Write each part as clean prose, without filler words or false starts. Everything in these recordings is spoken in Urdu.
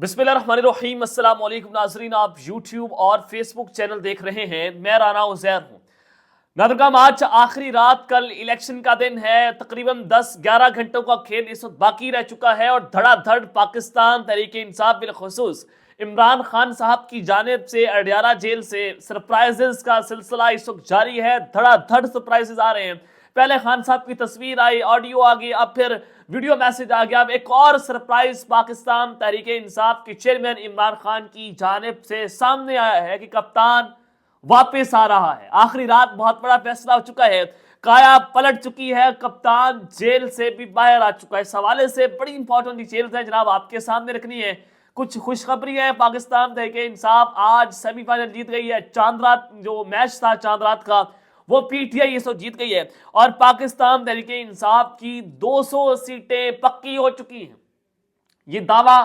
بسم اللہ الرحمن الرحیم۔ السلام علیکم ناظرین، آپ یوٹیوب اور فیس بک چینل دیکھ رہے ہیں، میں رانا عزیر ہوں۔ ناظرین، آج آخری رات، کل الیکشن کا دن ہے۔ تقریباً 10-11 گھنٹوں کا کھیل اس وقت باقی رہ چکا ہے اور دھڑا دھڑ پاکستان تحریک انصاف بالخصوص عمران خان صاحب کی جانب سے اڈیالہ جیل سے سرپرائزز کا سلسلہ اس وقت جاری ہے۔ دھڑا دھڑ سرپرائزز آ رہے ہیں۔ پہلے خان صاحب کی تصویر آئی، آڈیو آ گئی، اب پھر ویڈیو میسج آ گیا، اب ایک اور سرپرائز پاکستان تحریک انصاف کے چیئرمین عمران خان کی جانب سے سامنے آیا ہے کہ کپتان واپس آ رہا ہے۔ آخری رات بہت بڑا فیصلہ ہو چکا ہے، کایا پلٹ چکی ہے، کپتان جیل سے بھی باہر آ چکا ہے۔ اس حوالے سے بڑی امپورٹنٹ ڈیٹیلز ہیں جناب آپ کے سامنے رکھنی ہے۔ کچھ خوشخبری ہے، پاکستان تحریک انصاف آج سیمی فائنل جیت گئی ہے۔ چاند رات جو میچ تھا چاند رات کا، وہ پی ٹی آئی اس وقت جیت گئی ہے اور پاکستان تحریک انصاف کی 200 سیٹیں پکی ہو چکی ہیں۔ یہ دعویٰ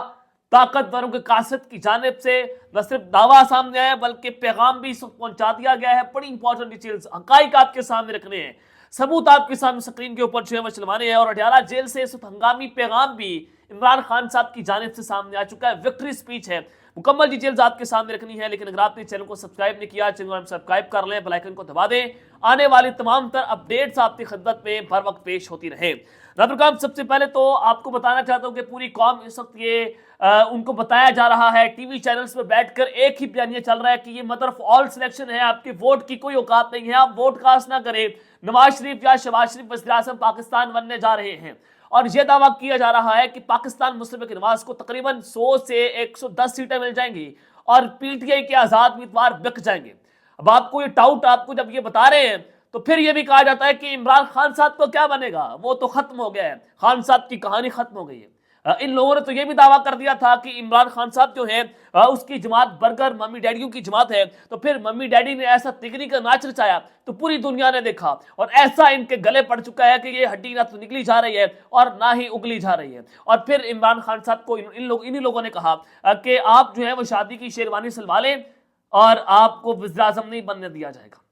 طاقتوروں کے قاصد کی جانب سے نہ صرف دعویٰ سامنے آیا بلکہ پیغام بھی اس وقت پہنچا دیا گیا ہے۔ بڑی امپورٹنٹ ڈیٹیلز، حقائق آپ کے سامنے رکھنے ہیں، ثبوت آپ کے سامنے سکرین کے اوپر جو ہے وہ چلوانے ہیں۔ اور اڈیالہ جیل سے اس وقت ہنگامی پیغام بھی عمران خان صاحب کی جانب سے سامنے آ چکا ہے، وکٹری سپیچ ہے۔ مکمل ڈیٹیلز آپ کے سامنے رکھنی ہے، لیکن اگر آپ نے چینل کو سبسکرائب نہیں کیا، چینل کو سبسکرائب کر لیں، بیل آئیکن کو دبا دیں، آنے والی تمام تر اپڈیٹس آپ کی خدمت میں بر وقت پیش ہوتی رہیں۔ ناظرین، سب سے پہلے تو آپ کو بتانا چاہتا ہوں کہ پوری قوم اس وقت یہ ان کو بتایا جا رہا ہے، ٹی وی چینلز پہ بیٹھ کر ایک ہی بیانیہ چل رہا ہے کہ یہ مدر آف آل سلیکشن ہے، آپ کے ووٹ کی کوئی اوقات نہیں ہے، آپ ووٹ کاسٹ نہ کریں، نواز شریف یا شہباز شریف وزیر اعظم پاکستان بننے جا رہے ہیں۔ اور یہ دعویٰ کیا جا رہا ہے کہ پاکستان مسلم لیگ نواز کو تقریباً 100 سے 110 سیٹیں مل جائیں گی اور پی ٹی آئی کے آزاد امیدوار بک جائیں گے۔ اب آپ کو یہ ڈاؤٹ، آپ کو جب یہ بتا رہے ہیں تو پھر یہ بھی کہا جاتا ہے کہ عمران خان صاحب کو کیا بنے گا، وہ تو ختم ہو گیا ہے، خان صاحب کی کہانی ختم ہو گئی ہے۔ ان لوگوں نے تو یہ بھی دعویٰ کر دیا تھا کہ عمران خان صاحب جو ہیں اس کی جماعت برگر ممی ڈیڈیوں کی جماعت ہے، تو پھر ممی ڈیڈی نے ایسا تگری کا ناچ رچایا تو پوری دنیا نے دیکھا اور ایسا ان کے گلے پڑ چکا ہے کہ یہ ہڈی نہ تو نکلی جا رہی ہے اور نہ ہی اگلی جا رہی ہے۔ اور پھر عمران خان صاحب کو انہی لوگوں نے کہا کہ آپ جو ہے وہ شادی کی شیروانی سلوا لیں اور آپ کو وزیر اعظم نہیں بننے دیا جائے گا۔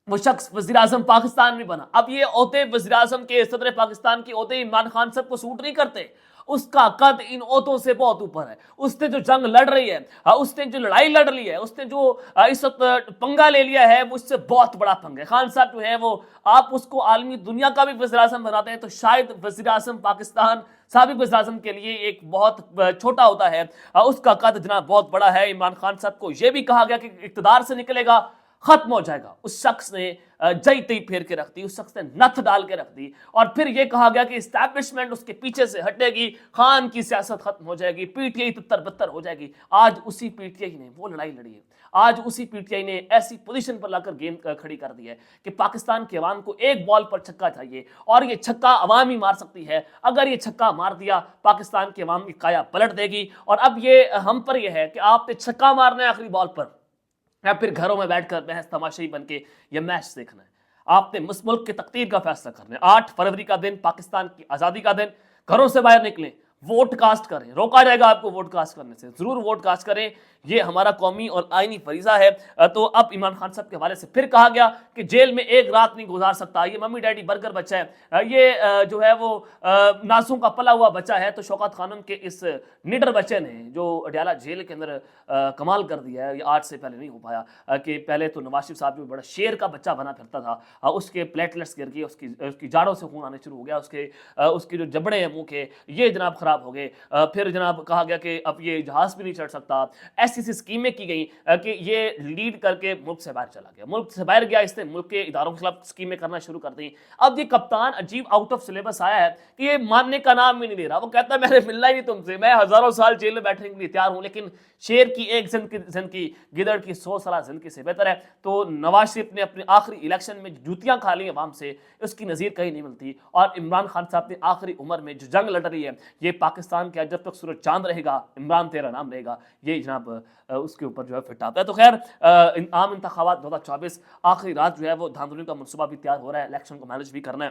وہ شخص وزیر اعظم پاکستان میں بنا۔ اب یہ عہدے وزیر اعظم کے، صدر پاکستان کے عہدے عمران خان صاحب کو سوٹ نہیں کرتے، اس کا قد ان عہدوں سے بہت اوپر ہے۔ اس نے جو جنگ لڑ رہی ہے، اس نے جو لڑائی لڑ لی ہے، اس نے جو اس وقت پنگا لے لیا ہے، وہ اس سے بہت بڑا پنگا ہے۔ خان صاحب جو ہے وہ، آپ اس کو عالمی دنیا کا بھی وزیر اعظم بناتے ہیں تو شاید وزیر اعظم پاکستان، سابق وزیر اعظم کے لیے ایک بہت چھوٹا ہوتا ہے۔ اس کا قد جناب بہت بڑا ہے۔ عمران خان صاحب کو یہ بھی کہا گیا کہ اقتدار سے نکلے گا ختم ہو جائے گا۔ اس شخص نے جئی تئی پھیر کے رکھ دی، اس شخص نے نتھ ڈال کے رکھ دی اور پھر یہ کہا گیا کہ اسٹیبلشمنٹ اس کے پیچھے سے ہٹے گی، خان کی سیاست ختم ہو جائے گی، پی ٹی آئی تتر بتر ہو جائے گی۔ آج اسی پی ٹی آئی نے وہ لڑائی لڑی ہے، آج اسی پی ٹی آئی نے ایسی پوزیشن پر لا کر گیند کھڑی کر دی ہے کہ پاکستان کے عوام کو ایک بال پر چھکا چاہیے اور یہ چھکا عوام ہی مار سکتی ہے۔ اگر یہ چھکا مار دیا، پاکستان کے عوام کی کایا پلٹ دے گی۔ اور اب یہ ہم پر یہ ہے کہ آپ نے چھکا مارنا ہے آخری بال پر یا پھر گھروں میں بیٹھ کر بحث تماشائی بن کے یہ میچ دیکھنا ہے۔ آپ نے اس ملک کی تقدیر کا فیصلہ کرنا ہے۔ 8 فروری کا دن، پاکستان کی آزادی کا دن، گھروں سے باہر نکلیں، ووٹ کاسٹ کریں۔ روکا جائے گا آپ کو ووٹ کاسٹ کرنے سے، ضرور ووٹ کاسٹ کریں، یہ ہمارا قومی اور آئینی فریضہ ہے۔ تو اب عمران خان صاحب کے حوالے سے پھر کہا گیا کہ جیل میں ایک رات نہیں گزار سکتا، یہ ممی ڈیڈی برگر بچہ ہے، یہ جو ہے وہ ناسوں کا پلا ہوا بچہ ہے۔ تو شوکت خانم کے اس نڈر بچے نے جو اڈیالہ جیل کے اندر کمال کر دیا ہے، یہ آج سے پہلے نہیں ہو پایا کہ پہلے تو نواز شریف صاحب جو بڑا شیر کا بچہ بنا پھرتا تھا، اس کے پلیٹلیٹس گر گئے، اس کی جاڑوں سے خون آنے شروع ہو گیا، اس کے جو جبڑے ہیں منہ کے یہ جناب خراب ہو گئے۔ پھر جناب کہا گیا کہ اب یہ جہاز بھی نہیں چڑھ سکتا، ایسی اسکیمیں کی گئیں کہ یہ لیڈ کر کے ملک سے باہر چلا گیا، ملک سے باہر گیا، اس نے ملک کے اداروں کے خلاف اسکیمیں کرنا شروع کر دیں۔ اب یہ کپتان عجیب آؤٹ آف سلیبس آیا ہے کہ یہ ماننے کا نام بھی نہیں لے رہا، وہ کہتا ہے میں نے ملنا ہی نہیں تم سے، میں ہزاروں سال جیل میں بیٹھنے کے لیے تیار ہوں، لیکن شیر کی ایک زند کی گدڑ کی 100 سالہ زندگی سے بہتر ہے۔ تو نواز شریف نے اپنے آخری الیکشن میں جوتیاں کھا لی عوام سے، اس کی نظیر کہیں نہیں ملتی۔ اور عمران خان صاحب نے آخری عمر میں جو جنگ لڑ رہی ہے، یہ پاکستان کے جب تک سورج چاند رہے گا، عمران تیرا نام رہے گا، یہ جناب اس کے اوپر جو ہے فٹ آتا ہے۔ تو خیر، عام انتخابات 2024 آخری رات جو ہے وہ دھاندلیوں کا منصوبہ بھی تیار ہو رہا ہے، الیکشن کو مینج بھی کرنا ہے۔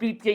PTI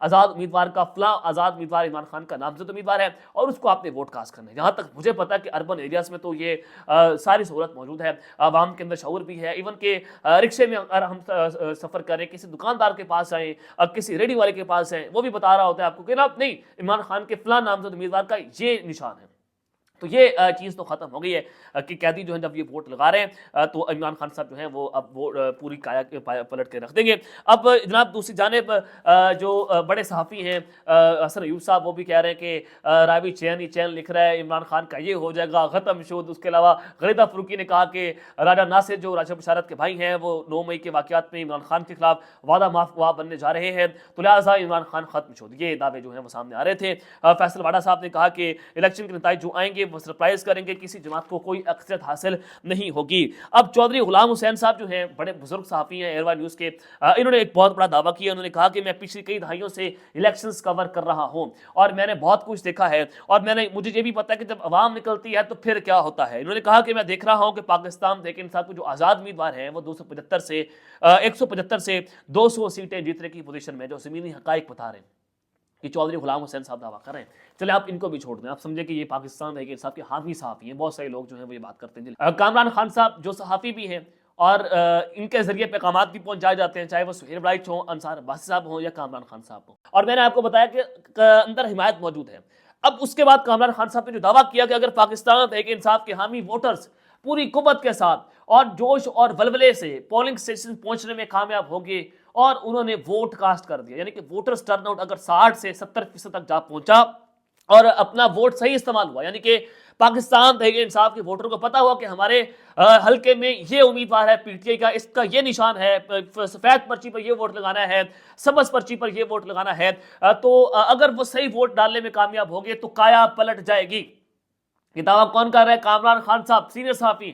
آزاد امیدوار کا فلاں آزاد امیدوار عمران خان کا نامزد امیدوار ہے اور اس کو آپ نے ووٹ کاسٹ کرنا ہے. جہاں تک مجھے پتا ہے کہ اربن ایریاز میں تو یہ ساری سہولت موجود ہے, عوام کے اندر شعور بھی ہے. ایون کہ رکشے میں اگر ہم سفر کریں, کسی دکاندار کے پاس آئیں, کسی ریڈی والے کے پاس ہیں, وہ بھی بتا رہا ہوتا ہے آپ کو کہ نا نہیں, عمران خان کے فلاں نامزد امیدوار کا یہ نشان ہے. تو یہ چیز تو ختم ہو گئی ہے کہ قیدی جو ہیں جب یہ ووٹ لگا رہے ہیں تو عمران خان صاحب جو ہیں وہ اب وہ پوری کایا پلٹ کے رکھ دیں گے. اب جناب دوسری جانب جو بڑے صحافی ہیں حسن ایوب صاحب, وہ بھی کہہ رہے ہیں کہ راوی چین ہی چین لکھ رہا ہے, عمران خان کا یہ ہو جائے گا ختم شد. اس کے علاوہ غریدہ فروکی نے کہا کہ راجہ ناصر جو راجہ بشارت کے بھائی ہیں وہ 9 مئی کے واقعات میں عمران خان کے خلاف وعدہ معاف گواہ بننے جا رہے ہیں, تو لہٰذا عمران خان ختم شد. یہ دعوے جو ہیں وہ سامنے آ رہے تھے. فیصل واڈا صاحب نے کہا کہ الیکشن کے نتائج جو آئیں گے وہ سرپرائز کریں گے, کسی جماعت کو کوئی اکثریت حاصل نہیں ہوگی. اب چودھری غلام حسین صاحب جو ہیں بڑے بزرگ صحافی ہیں ایئر نیوز کے, انہوں نے ایک بہت بڑا دعویٰ کیا. انہوں نے کہا کہ میں پچھلی کئی دہائیوں سے الیکشنز کور کر رہا ہوں اور میں نے بہت کچھ دیکھا ہے اور مجھے یہ بھی پتا ہے کہ جب عوام نکلتی ہے تو پھر کیا ہوتا ہے. انہوں نے کہا کہ میں دیکھ رہا ہوں کہ پاکستان تحریک انصاف کے جو آزاد امیدوار ہیں وہ 175 سے 200 سیٹیں جیتنے کی پوزیشن میں, جو زمینی حقائق بتا رہے ہیں. یہ چودھری غلام حسین صاحب دعویٰ کر رہے ہیں. چلے آپ ان کو بھی چھوڑ دیں, آپ سمجھیں کہ یہ پاکستان تحریک انصاف کے حامی صحافی ہیں. بہت سارے لوگ جو ہیں وہ یہ بات کرتے ہیں. کامران خان صاحب جو صحافی بھی ہیں اور ان کے ذریعے پیغامات بھی پہنچائے جاتے ہیں, چاہے وہ سہیل بلائچ ہوں, انصار عباسی صاحب ہوں یا کامران خان صاحب ہوں, اور میں نے آپ کو بتایا کہ اندر حمایت موجود ہے. اب اس کے بعد کامران خان صاحب نے جو دعویٰ کیا کہ اگر پاکستان تحریک انصاف کے حامی ووٹرز پوری قوت کے ساتھ اور جوش اور ولولے سے پولنگ اسٹیشن پہنچنے میں کامیاب ہوں گے اور انہوں نے ووٹ کاسٹ کر دیا, یعنی کہ ووٹرز ٹرن آؤٹ اگر 60 سے 70% تک جا پہنچا اور اپنا ووٹ صحیح استعمال ہوا, یعنی کہ پاکستان تحریک انصاف کے ووٹروں کو پتا ہوا کہ ہمارے حلقے میں یہ امیدوار ہے پی ٹی آئی کا, اس کا یہ نشان ہے, سفید پرچی پر یہ ووٹ لگانا ہے, سبز پرچی پر یہ ووٹ لگانا ہے, تو اگر وہ صحیح ووٹ ڈالنے میں کامیاب ہو گئے تو کایا پلٹ جائے گی. یہ دعویٰ کون کر رہا ہے؟ کامران خان صاحب, سینئر صحافی,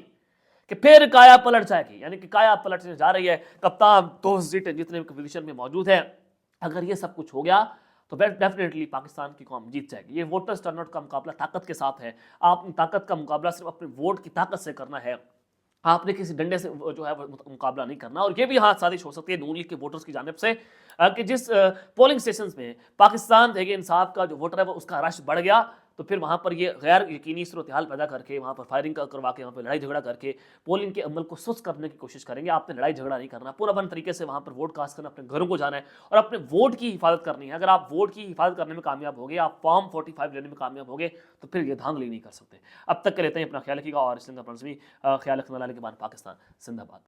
کہ پھر کایا پلٹ جائے گی, یعنی کہ کایا پلٹنے جا رہی ہے. کپتان 2 سیٹیں جتنے پوزیشن میں موجود ہے, اگر یہ سب کچھ ہو گیا تو ڈیفینیٹلی پاکستان کی قوم جیت جائے گی. یہ ووٹرز ٹرن آؤٹ کا مقابلہ طاقت کے ساتھ ہے. آپ طاقت کا مقابلہ صرف اپنے ووٹ کی طاقت سے کرنا ہے, آپ نے کسی ڈنڈے سے جو ہے مقابلہ نہیں کرنا. اور یہ بھی ہاں سازش ہو سکتی ہے نون لیگ کے ووٹرز کی جانب سے کہ جس پولنگ اسٹیشنز میں پاکستان تحریک انصاف کا جو ووٹر ہے وہ اس کا رش بڑھ گیا تو پھر وہاں پر یہ غیر یقینی صورتحال پیدا کر کے وہاں پر فائرنگ کروا کے وہاں پہ لڑائی جھگڑا کر کے پولنگ کے عمل کو سست کرنے کی کوشش کریں گے. آپ نے لڑائی جھگڑا نہیں کرنا, پورا بند طریقے سے وہاں پر ووٹ کاسٹ کرنا, اپنے گھروں کو جانا ہے اور اپنے ووٹ کی حفاظت کرنی ہے. اگر آپ ووٹ کی حفاظت کرنے میں کامیاب ہو گئے, آپ فارم 45 لینے میں کامیاب ہو گئے تو پھر یہ دھاندلی نہیں کر سکتے. اب تک کے لیتے ہیں, اپنا خیال رکھیے گا اور اس کا خیال رکھنے والے کے بعد پاکستان زندہ باد.